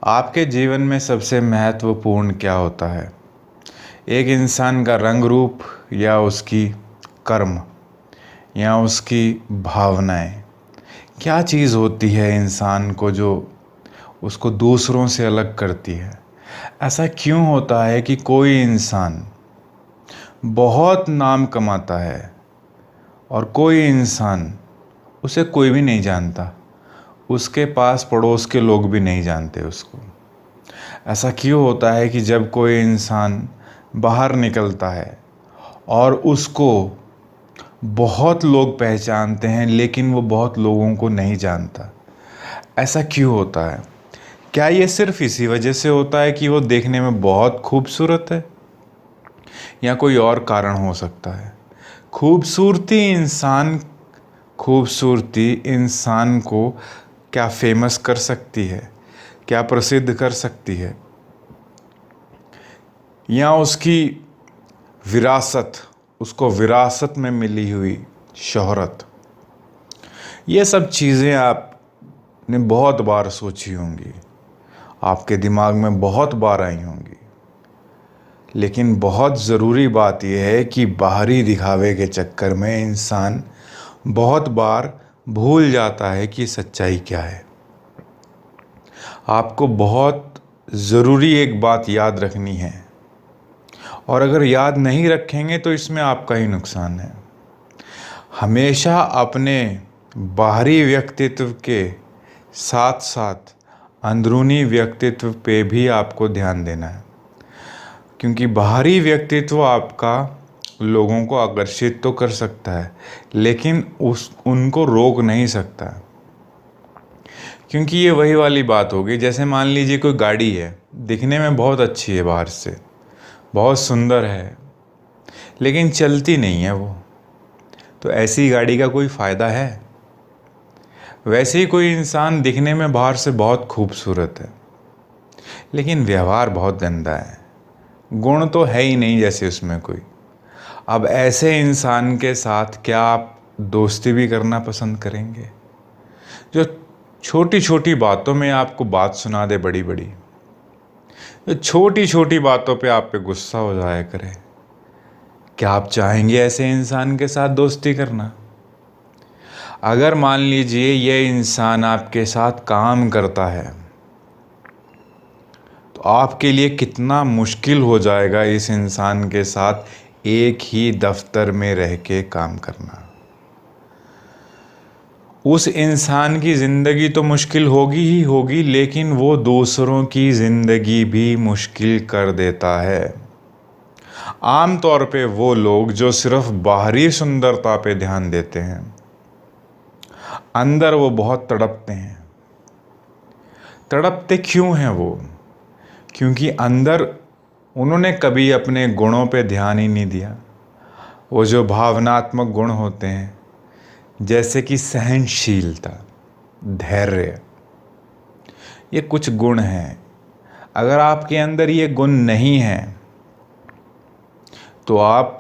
आपके जीवन में सबसे महत्वपूर्ण क्या होता है? एक इंसान का रंग रूप या उसकी कर्म या उसकी भावनाएं? क्या चीज़ होती है इंसान को जो उसको दूसरों से अलग करती है? ऐसा क्यों होता है कि कोई इंसान बहुत नाम कमाता है और कोई इंसान, उसे कोई भी नहीं जानता, उसके पास पड़ोस के लोग भी नहीं जानते उसको? ऐसा क्यों होता है कि जब कोई इंसान बाहर निकलता है और उसको बहुत लोग पहचानते हैं लेकिन वो बहुत लोगों को नहीं जानता? ऐसा क्यों होता है? क्या ये सिर्फ इसी वजह से होता है कि वो देखने में बहुत खूबसूरत है, या कोई और कारण हो सकता है? खूबसूरती इंसान को क्या फेमस कर सकती है, क्या प्रसिद्ध कर सकती है, या उसकी विरासत, उसको विरासत में मिली हुई शोहरत? ये सब चीज़ें आपने बहुत बार सोची होंगी, आपके दिमाग में बहुत बार आई होंगी। लेकिन बहुत ज़रूरी बात यह है कि बाहरी दिखावे के चक्कर में इंसान बहुत बार भूल जाता है कि सच्चाई क्या है। आपको बहुत ज़रूरी एक बात याद रखनी है, और अगर याद नहीं रखेंगे तो इसमें आपका ही नुकसान है। हमेशा अपने बाहरी व्यक्तित्व के साथ साथ अंदरूनी व्यक्तित्व पे भी आपको ध्यान देना है, क्योंकि बाहरी व्यक्तित्व आपका लोगों को आकर्षित तो कर सकता है लेकिन उनको रोक नहीं सकता। क्योंकि ये वही वाली बात होगी, जैसे मान लीजिए कोई गाड़ी है, दिखने में बहुत अच्छी है, बाहर से बहुत सुंदर है, लेकिन चलती नहीं है वो, तो ऐसी गाड़ी का कोई फ़ायदा है? वैसे ही कोई इंसान दिखने में बाहर से बहुत खूबसूरत है लेकिन व्यवहार बहुत गंदा है, गुण तो है ही नहीं जैसे उसमें कोई। अब ऐसे इंसान के साथ क्या आप दोस्ती भी करना पसंद करेंगे, जो छोटी छोटी बातों में आपको बात सुना दे बड़ी बड़ी, जो छोटी छोटी बातों पे आप पे गुस्सा हो जाया करे? क्या आप चाहेंगे ऐसे इंसान के साथ दोस्ती करना? अगर मान लीजिए ये इंसान आपके साथ काम करता है तो आपके लिए कितना मुश्किल हो जाएगा इस इंसान के साथ एक ही दफ्तर में रह के काम करना। उस इंसान की ज़िंदगी तो मुश्किल होगी ही होगी, लेकिन वो दूसरों की ज़िंदगी भी मुश्किल कर देता है। आम तौर पे वो लोग जो सिर्फ बाहरी सुंदरता पे ध्यान देते हैं, अंदर वो बहुत तड़पते हैं। तड़पते क्यों हैं वो? क्योंकि अंदर उन्होंने कभी अपने गुणों पे ध्यान ही नहीं दिया। वो जो भावनात्मक गुण होते हैं, जैसे कि सहनशीलता, धैर्य, ये कुछ गुण हैं। अगर आपके अंदर ये गुण नहीं हैं तो आप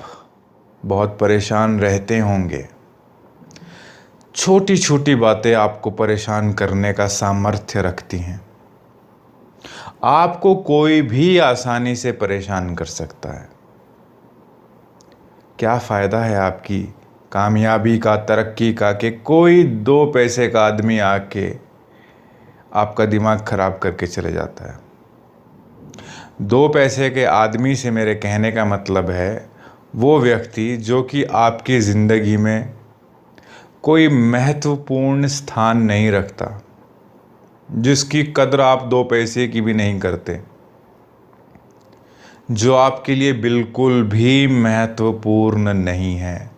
बहुत परेशान रहते होंगे। छोटी छोटी बातें आपको परेशान करने का सामर्थ्य रखती हैं। आपको कोई भी आसानी से परेशान कर सकता है। क्या फ़ायदा है आपकी कामयाबी का, तरक्की का, कि कोई 2 पैसे का आदमी आके आपका दिमाग ख़राब करके चले जाता है? 2 पैसे के आदमी से मेरे कहने का मतलब है वो व्यक्ति जो कि आपकी ज़िंदगी में कोई महत्वपूर्ण स्थान नहीं रखता, जिसकी कद्र आप 2 पैसे की भी नहीं करते, जो आपके लिए बिल्कुल भी महत्वपूर्ण नहीं है।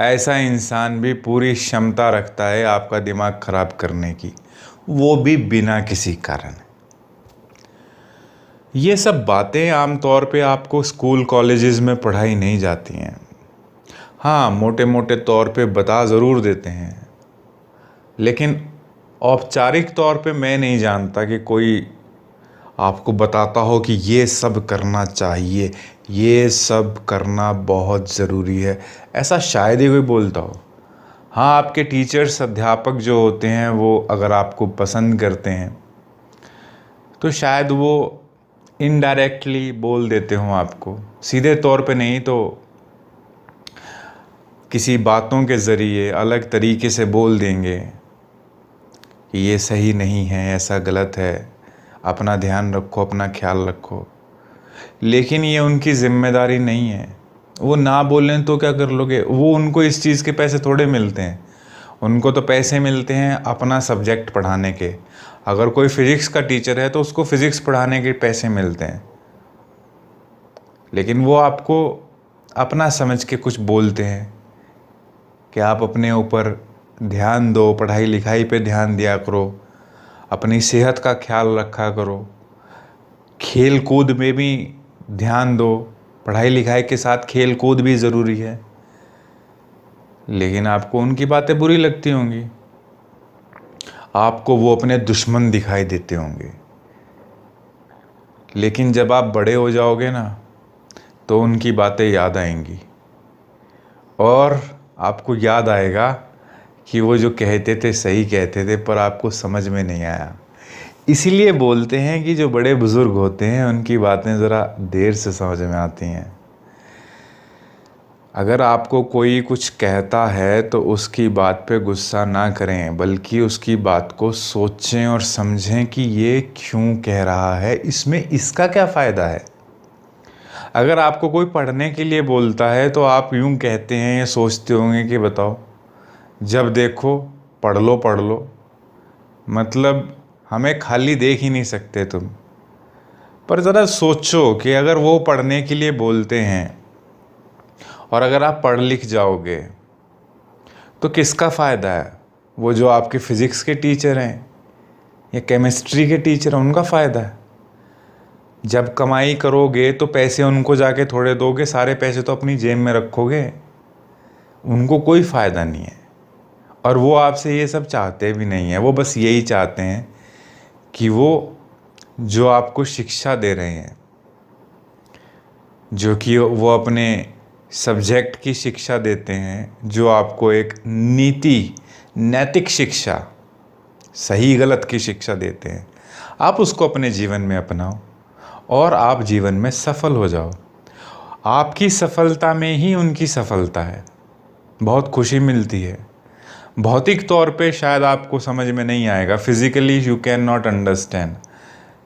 ऐसा इंसान भी पूरी क्षमता रखता है आपका दिमाग खराब करने की, वो भी बिना किसी कारण। ये सब बातें आमतौर पे आपको स्कूल कॉलेजेस में पढ़ाई नहीं जाती हैं। हाँ, मोटे मोटे तौर पे बता ज़रूर देते हैं, लेकिन औपचारिक तौर पे मैं नहीं जानता कि कोई आपको बताता हो कि ये सब करना चाहिए, ये सब करना बहुत ज़रूरी है। ऐसा शायद ही कोई बोलता हो। हाँ, आपके टीचर्स, अध्यापक जो होते हैं वो अगर आपको पसंद करते हैं तो शायद वो इनडायरेक्टली बोल देते हों आपको, सीधे तौर पे नहीं तो किसी बातों के ज़रिए अलग तरीके से बोल देंगे कि ये सही नहीं है, ऐसा गलत है, अपना ध्यान रखो, अपना ख्याल रखो। लेकिन ये उनकी ज़िम्मेदारी नहीं है। वो ना बोलें तो क्या कर लोगे? वो उनको इस चीज़ के पैसे थोड़े मिलते हैं। उनको तो पैसे मिलते हैं अपना सब्जेक्ट पढ़ाने के। अगर कोई फिज़िक्स का टीचर है तो उसको फिज़िक्स पढ़ाने के पैसे मिलते हैं। लेकिन वो आपको अपना समझ के कुछ बोलते हैं कि आप अपने ऊपर ध्यान दो, पढ़ाई लिखाई पे ध्यान दिया करो, अपनी सेहत का ख्याल रखा करो, खेल कूद में भी ध्यान दो, पढ़ाई लिखाई के साथ खेल कूद भी ज़रूरी है। लेकिन आपको उनकी बातें बुरी लगती होंगी, आपको वो अपने दुश्मन दिखाई देते होंगे। लेकिन जब आप बड़े हो जाओगे ना, तो उनकी बातें याद आएंगी और आपको याद आएगा कि वो जो कहते थे सही कहते थे, पर आपको समझ में नहीं आया। इसीलिए बोलते हैं कि जो बड़े बुज़ुर्ग होते हैं उनकी बातें ज़रा देर से समझ में आती हैं। अगर आपको कोई कुछ कहता है तो उसकी बात पे गुस्सा ना करें, बल्कि उसकी बात को सोचें और समझें कि ये क्यों कह रहा है, इसमें इसका क्या फ़ायदा है। अगर आपको कोई पढ़ने के लिए बोलता है तो आप यूँ कहते हैं या सोचते होंगे कि बताओ, जब देखो पढ़ लो पढ़ लो, मतलब हमें खाली देख ही नहीं सकते तुम। पर ज़रा सोचो कि अगर वो पढ़ने के लिए बोलते हैं और अगर आप पढ़ लिख जाओगे तो किसका फ़ायदा है? वो जो आपके फिज़िक्स के टीचर हैं या केमिस्ट्री के टीचर हैं, उनका फ़ायदा है। जब कमाई करोगे तो पैसे उनको जाके थोड़े दोगे, सारे पैसे तो अपनी जेब में रखोगे। उनको कोई फ़ायदा नहीं है और वो आपसे ये सब चाहते भी नहीं है। वो बस यही चाहते हैं कि वो जो आपको शिक्षा दे रहे हैं, जो कि वो अपने सब्जेक्ट की शिक्षा देते हैं, जो आपको एक नैतिक शिक्षा, सही गलत की शिक्षा देते हैं, आप उसको अपने जीवन में अपनाओ और आप जीवन में सफल हो जाओ। आपकी सफलता में ही उनकी सफलता है। बहुत खुशी मिलती है। भौतिक तौर पे शायद आपको समझ में नहीं आएगा, physically you can not understand,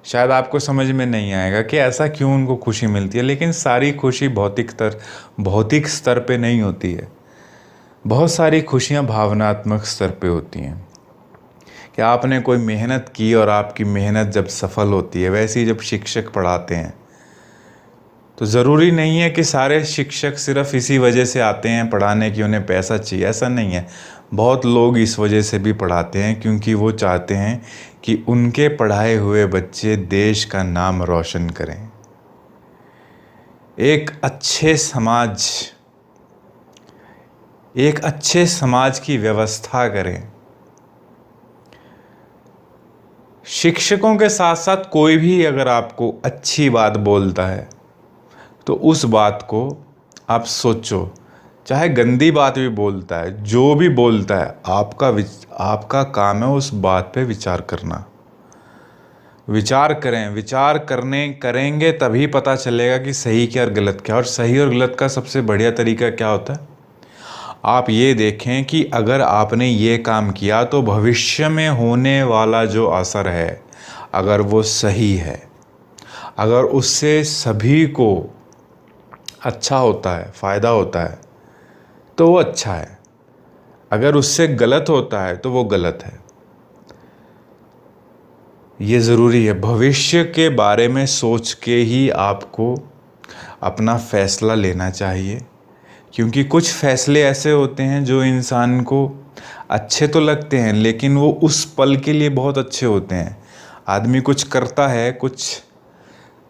शायद आपको समझ में नहीं आएगा कि ऐसा क्यों उनको खुशी मिलती है। लेकिन सारी खुशी भौतिक स्तर पे नहीं होती है। बहुत सारी खुशियाँ भावनात्मक स्तर पे होती हैं कि आपने कोई मेहनत की और आपकी मेहनत जब सफल होती है। वैसे ही जब शिक्षक पढ़ाते हैं तो ज़रूरी नहीं है कि सारे शिक्षक सिर्फ इसी वजह से आते हैं पढ़ाने की, उन्हें पैसा चाहिए, ऐसा नहीं है। बहुत लोग इस वजह से भी पढ़ाते हैं क्योंकि वो चाहते हैं कि उनके पढ़ाए हुए बच्चे देश का नाम रोशन करें, एक अच्छे समाज की व्यवस्था करें। शिक्षकों के साथ साथ कोई भी अगर आपको अच्छी बात बोलता है तो उस बात को आप सोचो। चाहे गंदी बात भी बोलता है, जो भी बोलता है, आपका काम है उस बात पे विचार करना। विचार करेंगे तभी पता चलेगा कि सही क्या और गलत क्या। और सही और गलत का सबसे बढ़िया तरीका क्या होता है? आप ये देखें कि अगर आपने ये काम किया तो भविष्य में होने वाला जो असर है, अगर वो सही है, अगर उससे सभी को अच्छा होता है, फ़ायदा होता है, तो वो अच्छा है। अगर उससे गलत होता है तो वो गलत है। ये ज़रूरी है। भविष्य के बारे में सोच के ही आपको अपना फ़ैसला लेना चाहिए, क्योंकि कुछ फ़ैसले ऐसे होते हैं जो इंसान को अच्छे तो लगते हैं लेकिन वो उस पल के लिए बहुत अच्छे होते हैं। आदमी कुछ करता है, कुछ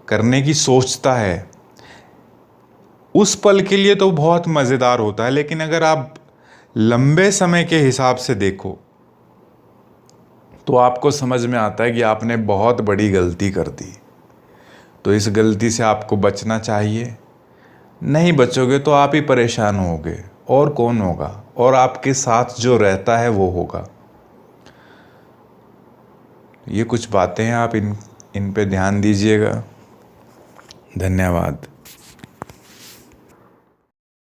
करने की सोचता है, उस पल के लिए तो बहुत मज़ेदार होता है, लेकिन अगर आप लंबे समय के हिसाब से देखो तो आपको समझ में आता है कि आपने बहुत बड़ी गलती कर दी। तो इस गलती से आपको बचना चाहिए। नहीं बचोगे तो आप ही परेशान होगे, और कौन होगा? और आपके साथ जो रहता है वो होगा। ये कुछ बातें हैं, आप इन पे ध्यान दीजिएगा। धन्यवाद।